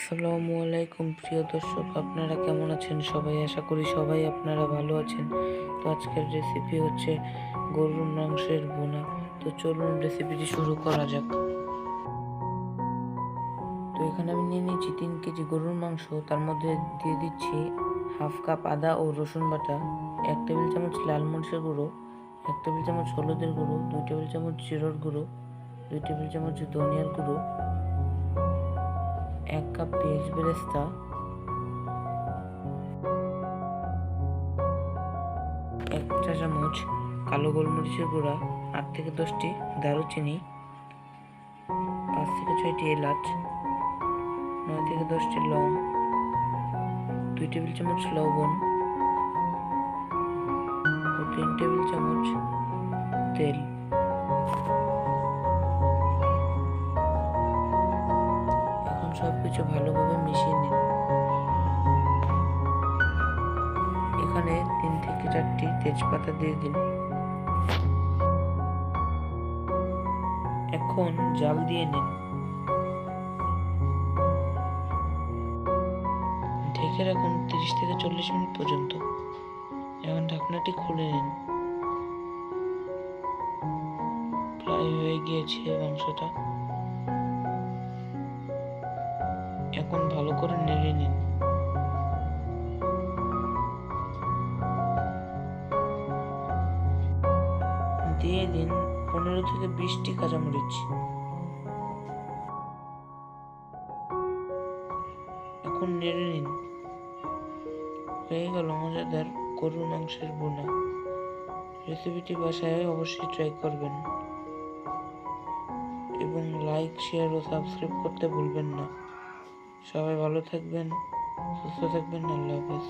আসসালামু আলাইকুম প্রিয় দর্শক, আপনারা কেমন আছেন সবাই? আশা করি সবাই আপনারা ভালো আছেন। তো আজকের রেসিপি হচ্ছে গরুর মাংসের ভুনা। তো চলুন রেসিপিটি শুরু করা যাক। তো এখানে আমি নিয়ে নিয়েছি 3 কেজি গরুর মাংস। তার মধ্যে দিয়ে দিচ্ছি হাফ কাপ আদা ও রসুন বাটা, 1 টেবিল চামচ লাল মরিচের গুঁড়ো, 1 টেবিল চামচ হলুদের গুঁড়ো, 2 টেবিল চামচ জিরার গুঁড়ো, 2 টেবিল চামচ ধনিয়ার গুঁড়ো, 1 কাপ পেঁয়াজ বেরেস্তা, 1 চা চামচ কালো গোলমরিচের গুঁড়া, 8 থেকে 10টি দারুচিনি, 5 থেকে 6টি এলাচ, 9 থেকে 10টি লং, 2 টেবিল চামচ লবণ ও 3 টেবিল চামচ তেল। এখন সবকিছু ভালোভাবে মিশিয়ে নিন। এখানে 3 থেকে 4টি তেজপাতা দিয়ে দিন। এখন জাল দিয়ে নিন। ঢেকে রাখুন 30 থেকে 40 মিনিট পর্যন্ত। এখন ঢাকনাটি খুলে নিন। প্রায় হয়ে গিয়েছে মাংসটা। এখন ভালো করে নেড়ে নিন। দিয়ে দিন 15 থেকে 20টি কাঁচামরিচ। এখন নেড়ে নিন। হয়ে গেল মজাদার গরুর মাংসের ভুনা। রেসিপিটি বাসায় অবশ্যই ট্রাই করবেন এবং লাইক, শেয়ার ও সাবস্ক্রাইব করতে ভুলবেন না। সবাই ভালো থাকবেন, সুস্থ থাকবেন। আল্লাহ হাফেজ।